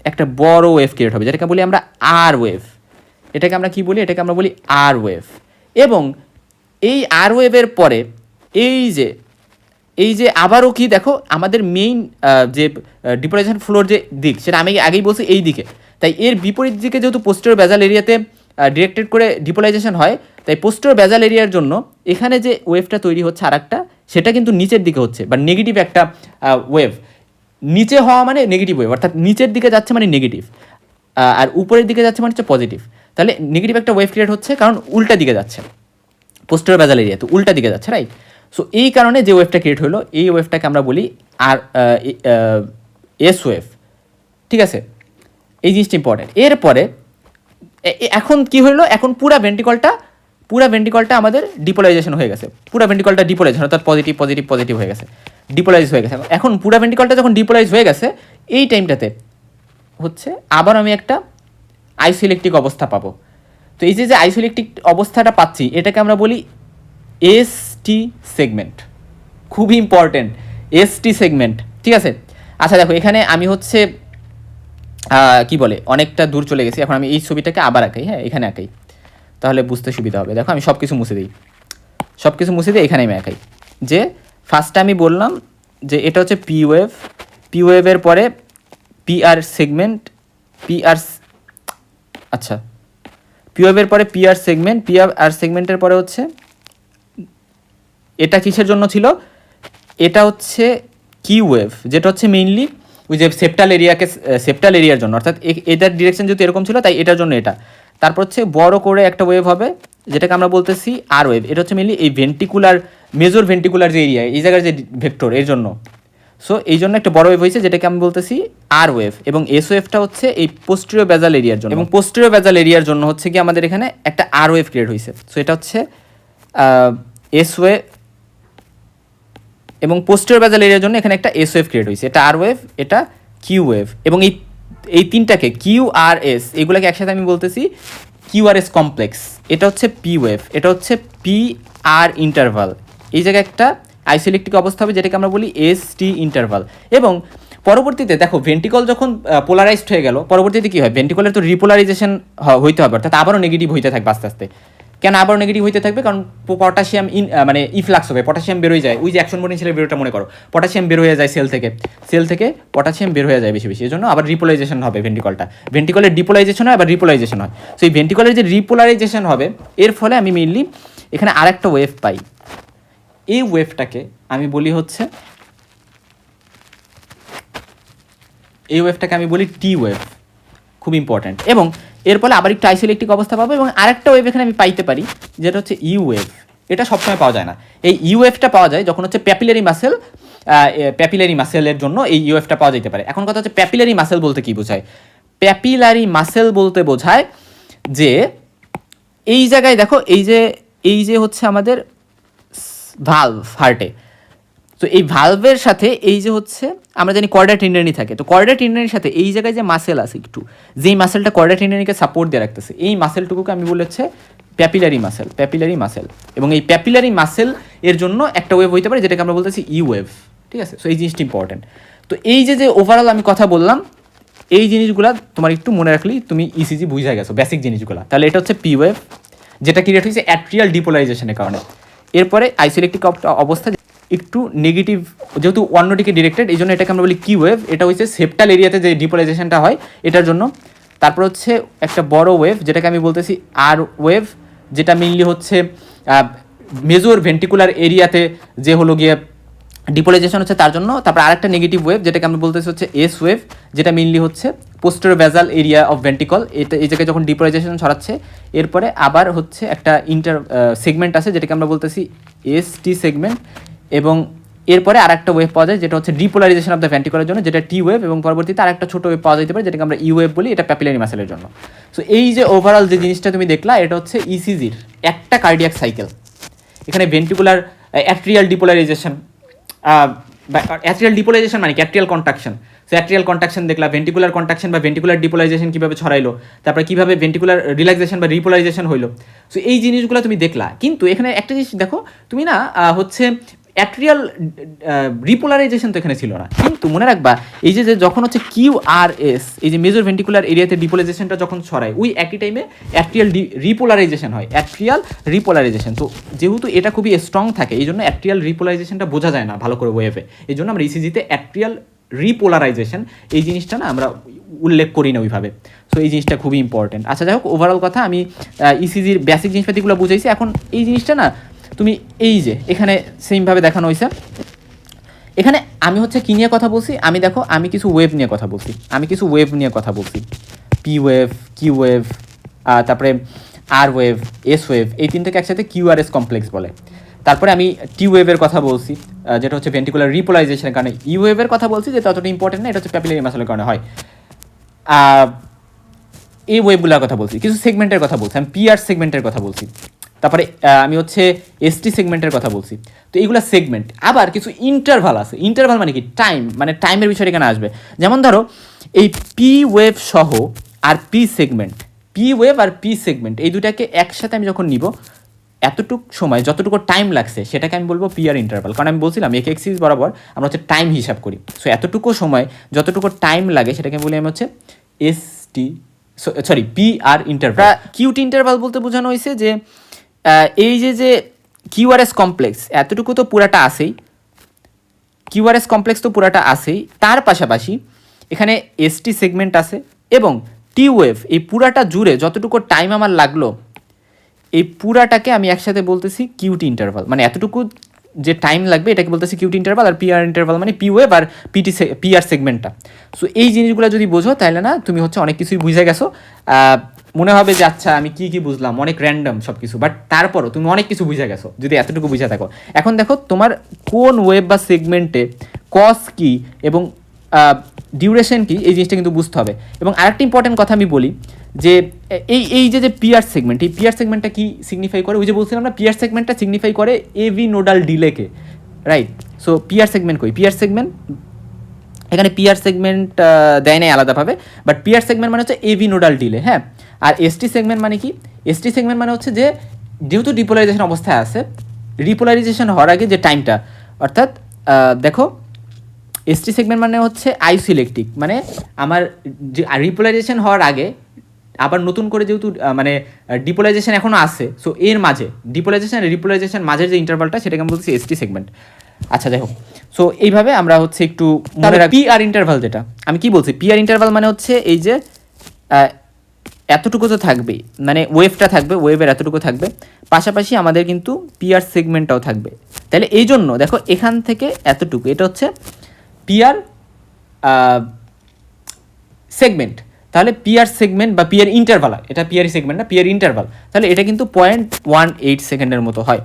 একটা বড় ওয়েভ ক্রিয়েট হবে, যেটাকে বলি আমরা আর ওয়েভ। এটাকে আমরা কি বলি? এটাকে আমরা বলি আর ওয়েভ। এবং এই আর ওয়েভের পরে এই যে আবারও কি দেখো, আমাদের মেইন যে ডিপোলাইজেশন ফ্লোর যে দিক, সেটা আমি আগেই বলছি এই দিকে, তাই এর বিপরীত দিকে যেহেতু পোস্টেরিয়র বেজাল এরিয়াতে ডিরেক্টেড করে ডিপোলাইজেশন হয়, তাই পোস্টেরিয়র বেজাল এরিয়ার জন্য এখানে যে ওয়েভটা তৈরি হচ্ছে আরেকটা, সেটা কিন্তু নিচের দিকে হচ্ছে, বা নেগেটিভ একটা ওয়েভ। নিচে হওয়া মানে নেগেটিভ ওয়েভ, অর্থাৎ নিচের দিকে যাচ্ছে মানে নেগেটিভ, আর উপরের দিকে যাচ্ছে মানে হচ্ছে পজিটিভ। তাহলে নেগেটিভ একটা ওয়েভ ক্রিয়েট হচ্ছে, কারণ উল্টা দিকে যাচ্ছে, পোস্টেরিয়র বেজাল এরিয়া তো উল্টা দিকে যাচ্ছে, রাইট? সো এই কারণে যে ওয়েভটা ক্রিয়েট হলো, এই ওয়েভটাকে আমরা বলি আর এস ওয়েভ। ঠিক আছে, এই জিনিসটা ইম্পর্টেন্ট। এরপরে এখন কি হলো, এখন পুরা ভেন্টিকলটা আমাদের ডিপোলাইজেশন হয়ে গেছে, পুরা ভেন্টিকলটা ডিপোলাইজেশন, অর্থাৎ পজিটিভ পজিটিভ পজিটিভ হয়ে গেছে, ডিপোলাইজ হয়ে গেছে। এখন পুরা ভেন্টিকলটা যখন ডিপোলাইজ হয়ে গেছে, এই টাইমটাতে হচ্ছে আবার আমি একটা আইসোইলেকট্রিক অবস্থা পাবো। তো এই যে আইসোইলেকট্রিক অবস্থাটা পাচ্ছি, এটাকে আমরা বলি এসটি সেগমেন্ট। খুবই ইম্পর্টেন্ট, এসটি সেগমেন্ট। ঠিক আছে, আচ্ছা দেখো এখানে আমি হচ্ছে কি বলে অনেকটা দূর চলে গেছি। এখন আমি এই ছবিটাকে আবার আঁকাই, হ্যাঁ এখানে আঁকাই, তাহলে বুঝতে সুবিধা হবে। দেখো আমি সব কিছু মুছে দিই, এখানে আমি আঁকাই। যে ফার্স্টে আমি বললাম যে এটা হচ্ছে পি ওয়েভ, পি ওয়েভের পরে পি আর সেগমেন্ট, আচ্ছা পি ওয়েভের পরে P R segment, P R সেগমেন্টের পরে হচ্ছে এটা কিসের জন্য ছিল, এটা হচ্ছে কিউ ওয়েভ, যেটা হচ্ছে মেইনলি ওই যে সেপ্টাল এরিয়ার জন্য, অর্থাৎ এটার ডিরেকশন যেহেতু এরকম ছিল তাই এটার জন্য এটা। তারপর হচ্ছে বড় করে একটা ওয়েভ হবে যেটাকে আমরা বলতেছি আর ওয়েভ, এটা হচ্ছে মেইনলি এই মেজর ভেন্টিকুলার যে এরিয়া, এই জায়গার যে ভেক্টর এর জন্য। সো এই জন্য একটা বড় ওয়েভ হয়েছে যেটাকে আমি বলতেছি আর ওয়েভ। এবং এস ওয়েভটা হচ্ছে এই পোস্টেরিয়র বেজাল এরিয়ার জন্য, এবং পোস্টেরিয়র বেজাল এরিয়ার জন্য হচ্ছে কি আমাদের এখানে একটা আর ওয়েভ ক্রিয়েট হয়েছে। সো এটা হচ্ছে এস ওয়েভ, এবং পোস্টেরিয়র বেজাল এরিয়ার জন্য এখানে একটা এস ওয়েভ ক্রিয়েট হয়েছে, এটা আর ওয়েভ, এটা কিউ ওয়েভ। এবং এই তিনটাকে কিউ আর এস, এগুলোকে একসাথে আমি বলতেছি কিউ আর এস কমপ্লেক্স। এটা হচ্ছে পি ওয়েভ, এটা হচ্ছে পি আর ইন্টারভাল। এই জায়গায় একটা আইসোইলেকট্রিক অবস্থা হবে যেটাকে আমরা বলি এস টি ইন্টারভাল। এবং পরবর্তীতে দেখো ভেন্টিকল যখন পোলারাইজড হয়ে গেল, পরবর্তীতে কী হয়, ভেন্টিকলের তো রিপোলারাইজেশন হইতে হবে, অর্থাৎ আবারও নেগেটিভ হইতে থাকবে আস্তে আস্তে। কেন আবারও নেগেটিভ হইতে থাকবে? কারণ পটাশিয়াম মানে ইফ্লাক্স হবে, পটাশিয়াম বেরোয় যায়, ওই যে অ্যাকশন পোটেনশিয়ালের বেরোটা মনে করো, পটাশিয়াম বের হয়ে যায় সেল থেকে পটাশিয়াম বের হয়ে যায় বেশি বেশি, এই জন্য আবার রিপোলারাইজেশন হবে ভেন্টিকলের ডিপোলাইজেশন হয়, আবার রিপোলারাইজেশন হয়। সো এই ভেন্টিকলের যে রিপোলারাইজেশন হবে, এর ফলে আমি মেইনলি এখানে আরেকটা ওয়েভ পাই। এই ওয়েভটাকে আমি বলি হচ্ছে, এই ওয়েভটাকে আমি বলি টি ওয়েভ, খুব ইম্পর্ট্যান্ট। এবং এর ফলে আবার একটু আইসোইলেকট্রিক অবস্থা পাবো, এবং আরেকটা ওয়েভ এখানে আমি পাইতে পারি যেটা হচ্ছে ইউ ওয়েভ। এটা সবসময় পাওয়া যায় না, এই ইউ ওয়েভটা পাওয়া যায় যখন হচ্ছে প্যাপিলারি মাসেলের জন্য এই ইউ ওয়েভটা পাওয়া যেতে পারে। এখন কথা হচ্ছে প্যাপিলারি মাসেল বলতে কি বোঝায়? প্যাপিলারি মাসেল বলতে বোঝায় যে এই জায়গায় দেখো, এই যে হচ্ছে আমাদের ভালভ হার্টে, তো এই ভালভের সাথে এই যে হচ্ছে আমরা জানি কর্ডা টেন্ডনি থাকে, তো কর্ডা টেন্ডনির সাথে এই জায়গায় যে মাসেল আছে একটু, যেই মাসেলটা কর্ডা টেন্ডনিকে সাপোর্ট দিয়ে রাখতেছে, এই মাসেলটুকুকে আমি বলি হচ্ছে প্যাপিলারি মাসেল। এবং এই প্যাপিলারি মাসেল এর জন্য একটা ওয়েভ হইতে পারে যেটাকে আমরা বলতেছি ই ওয়েভ। ঠিক আছে, সো এই জিনিসটা ইম্পর্টেন্ট। তো এই যে ওভারঅল আমি কথা বললাম, এই জিনিসগুলো তোমার একটু মনে রাখলেই তুমি ইসিজি বুঝে গেছো, বেসিক জিনিসগুলো। তাহলে এটা হচ্ছে পি ওয়েভ, যেটা ক্রিয়েট হয়েছে অ্যাট্রিয়াল ডিপোলারাইজেশনের কারণে। এরপরে আইসোইলেকট্রিক অবস্থা একটু নেগেটিভ, যেহেতু অন্যদিকে ডিরেক্টেড, এই জন্য এটাকে আমরা বলি কিউ ওয়েভ। এটা হচ্ছে সেপ্টাল এরিয়াতে যে ডিপোলারাইজেশনটা হয় এটার জন্য। তারপর হচ্ছে একটা বড় ওয়েভ যেটাকে আমি বলতেছি আর ওয়েভ, যেটা মেইনলি হচ্ছে মেজর ভেন্টিকুলার এরিয়াতে যে হলো গিয়ে ডিপোলারাইজেশন হচ্ছে তার জন্য। তারপর আরেকটা নেগেটিভ ওয়েভ যেটাকে আমি বলতেছি হচ্ছে এস ওয়েভ, যেটা মেইনলি হচ্ছে পোস্টেরিয়র বেজাল এরিয়া অফ ভেন্টিকল, এটা এই জায়গায় যখন ডিপোলারাইজেশন ছড়াচ্ছে। এরপরে আবার হচ্ছে একটা সেগমেন্ট আছে যেটাকে আমরা বলতেছি এস টি সেগমেন্ট। এবং এরপরে আরেকটা ওয়েভ পাওয়া যায় যেটা হচ্ছে ডিপোলারাইজেশন অফ দ্য ভেন্ট্রিকুলার জন্য, যেটা টি ওয়েভ, এবং পরবর্তীতে আরেকটা ছোট ওয়েভ পাওয়া যেতে পারে যেটাকে আমরা ই ওয়েভ বলি, এটা প্যাপিলারি মাসেলের জন্য। সো এই যে ওভারঅল যে জিনিসটা তুমি দেখলা, এটা হচ্ছে ইসিজির একটা কার্ডিয়াক সাইকেল। এখানে ventricular atrial depolarisation, atrial depolarisation মানে কি atrial contraction. So atrial contraction দেখলা, ভেন্ট্রিকুলার কন্ট্রাকশন বা ভেন্ট্রিকুলার ডিপোলারাইজেশন কীভাবে ছড়াইলো, তারপরে কীভাবে ভেন্ট্রিকুলার রিল্যাক্সেশন বা রিপোলারাইজেশন হইলো। সো এই জিনিসগুলো তুমি দেখলা, কিন্তু এখানে একটা জিনিস দেখো, তুমি না হচ্ছে অ্যাট্রিয়াল রিপোলারাইজেশন তো এখানে ছিল না, কিন্তু মনে রাখবা এই যে যখন হচ্ছে কিউআরএস, এই যে মেজর ভেন্ট্রিকুলার এরিয়াতে ডিপোলারাইজেশনটা যখন ছড়ায়, ওই একই টাইমে অ্যাট্রিয়াল রিপোলারাইজেশন হয়, অ্যাট্রিয়াল রিপোলারাইজেশন। তো যেহেতু এটা খুবই স্ট্রং থাকে, এই জন্য অ্যাট্রিয়াল রিপোলারাইজেশনটা বোঝা যায় না ভালো করে ওয়েভে, এই জন্য আমরা ইসিজিতে অ্যাট্রিয়াল রিপোলারাইজেশন এই জিনিসটা না আমরা উল্লেখ করি না ওইভাবে। সো এই জিনিসটা খুবই ইম্পর্টেন্ট। আচ্ছা যাই হোক, ওভারঅল কথা আমি ইসিজির বেসিক জিনিসপাতিগুলো বুঝাইছি। এখন এই জিনিসটা না তুমি এই যে এখানে সেমভাবে দেখানো হয়েছে, এখানে আমি হচ্ছে কী নিয়ে কথা বলছি, আমি দেখো আমি কিছু ওয়েভ নিয়ে কথা বলছি, পি ওয়েভ, কিউ ওয়েভ, তারপরে আর ওয়েভ, এস ওয়েভ, এই তিনটাকে একসাথে কিউআরএস কমপ্লেক্স বলে। তারপরে আমি টি ওয়েভের কথা বলছি, যেটা হচ্ছে ভেন্ট্রিকুলার রিপোলারাইজেশনের কারণে। ই ওয়েভের কথা বলছি যে ততটা ইম্পর্টেন্ট না, এটা হচ্ছে প্যাপিলারি মাসেলের কারণে হয়। এই ওয়েভগুলোর কথা বলছি, কিছু সেগমেন্টের কথা বলছি, আমি পিআর সেগমেন্টের কথা বলছি, তারপরে আমি হচ্ছে এসটি সেগমেন্টের কথা বলছি। তো এইগুলো সেগমেন্ট। আবার কিছু ইন্টারভাল আছে। ইন্টারভাল মানে কি? টাইম, মানে টাইমের বিষয়টা এখানে আসবে। যেমন ধরো এই পি ওয়েভ সহ আর পি সেগমেন্ট, পি ওয়েভ আর পি সেগমেন্ট এই দুটাকে একসাথে আমি যখন নিব, এতটুক সময় যতটুকু টাইম লাগছে সেটাকে আমি বলবো পিআর ইন্টারভাল। কারণ আমি বলছিলাম এক এক্সিস বরাবর আমরা হচ্ছে টাইম হিসাব করি। সো এতটুকু সময় যতটুকু টাইম লাগে সেটাকে বলি আমি হচ্ছে ST, sorry PR interval. Cutie interval বলতে বোঝানো হয়েছে যে এই যে কিউআরএস কমপ্লেক্স এতটুকু তো পুরাটা আসেই, কিউআরএস কমপ্লেক্স তো পুরাটা আসেই, তার পাশাপাশি এখানে এসটি সেগমেন্ট আছে এবং টি ওয়েভ, এই পুরাটা জুড়ে যতটুকু টাইম আমার লাগলো এই পুরাটাকে আমি একসাথে বলতেছি কিউটি ইন্টারভাল। মানে এতটুকু যে টাইম লাগবে এটাকে বলতেছি কিউটি ইন্টারভাল, আর পিআর ইন্টারভাল মানে পি ওয়েভ আর পিআর সেগমেন্টটা। সো এই জিনিসগুলো যদি বোঝো তাহলে না তুমি হচ্ছে অনেক কিছুই বুঝে গেছো। মনে হবে যে আচ্ছা আমি কি বুঝলাম, অনেক র্যান্ডম সব কিছু, বাট তারপরও তুমি অনেক কিছু বুঝে গেছো যদি এতটুকু বুঝে থাকো। এখন দেখো তোমার কোন ওয়েভ বা সেগমেন্টে কস কি এবং ডিউরেশন কি, এই জিনিসটা কিন্তু বুঝতে হবে। এবং আরেকটা ইম্পর্টেন্ট কথা আমি বলি যে এই যে পিআর সেগমেন্ট, এই পিআর সেগমেন্টটা কি সিগনিফাই করে? ওই যে বলছিলাম না, পিআর সেগমেন্টটা সিগনিফাই করে এভি নোডাল ডিলেকে, রাইট? সো পিআর সেগমেন্ট কই? পিআর সেগমেন্ট এখানে পিআর সেগমেন্ট দেয় নাই আলাদাভাবে, বাট পিআর সেগমেন্ট মানে হচ্ছে এভি নোডাল ডিলে, হ্যাঁ। আর এসটি সেগমেন্ট মানে কি? এসটি সেগমেন্ট মানে হচ্ছে যে যেহেতু ডিপোলারাইজেশন অবস্থায় আছে, রিপোলারাইজেশন হওয়ার আগে যে টাইমটা, অর্থাৎ দেখো এসটি সেগমেন্ট মানে হচ্ছে আইসোইলেকট্রিক, মানে আমার যে রিপোলারাইজেশন হওয়ার আগে আবার নতুন করে যেহেতু মানে ডিপোলারাইজেশন এখনও আছে, সো এর মাঝে ডিপোলারাইজেশন আর রিপোলারাইজেশন মাঝের যে ইন্টারভালটা সেটাকে আমি বলছি এসটি সেগমেন্ট। আচ্ছা যাই হোক, সো এইভাবে আমরা হচ্ছে একটু মনে রাখি পিআর ইন্টারভাল। যেটা আমি কি বলছি, পিআর ইন্টারভাল মানে হচ্ছে এই যে এতটুকু তো থাকবেই, মানে ওয়েভটা থাকবে, ওয়েভের এতটুকু থাকবে, পাশাপাশি আমাদের কিন্তু পিআর সেগমেন্টটাও থাকবে। তাহলে এই জন্য দেখো এখান থেকে এতটুকু, এটা হচ্ছে পিআর সেগমেন্ট। তাহলে পিআর সেগমেন্ট বা পিআর ইন্টারভাল, এটা পিআর সেগমেন্ট না, পিআর ইন্টারভাল, তাহলে এটা কিন্তু 0.18 সেকেন্ডের মতো হয়,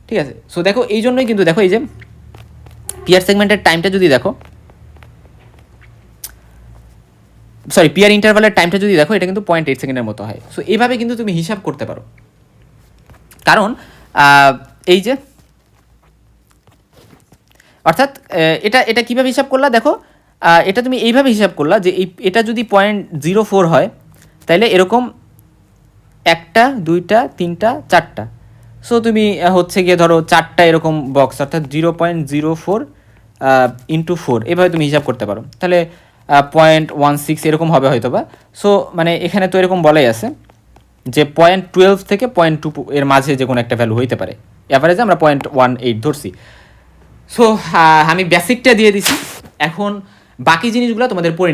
ঠিক আছে? সো দেখো এই জন্যই কিন্তু দেখো এই যে পিআর সেগমেন্টের টাইমটা যদি দেখো, সরি পিআর ইন্টারভালের টাইমটা যদি দেখো, এটা কিন্তু 0.8 সেকেন্ডের মতো হয়। সো এইভাবে কিন্তু তুমি হিসাব করতে পারো। কারণ এই যে অর্থাৎ এটা কীভাবে হিসাব করলা দেখো, এটা তুমি এইভাবে হিসাব করলা যে এটা যদি 0.04 হয় তাহলে এরকম 1টা 2টা 3টা 4টা, সো তুমি হচ্ছে গিয়ে ধরো 4টা এরকম বক্স, অর্থাৎ 0.04 ইন্টু 4, এভাবে তুমি হিসাব করতে পারো। তাহলে 0.16 এরকম হবে হয়তো বা। সো মানে এখানে তো এরকম বলাই আছে যে 0.12 থেকে 0.2 এর মাঝে যে কোনো একটা ভ্যালু হইতে পারে, অ্যাভারেজে আমরা 0.18 ধরছি। সো আমি বেসিকটা দিয়ে দিছি, এখন বাকি জিনিসগুলো তোমাদের পড়ে নিতে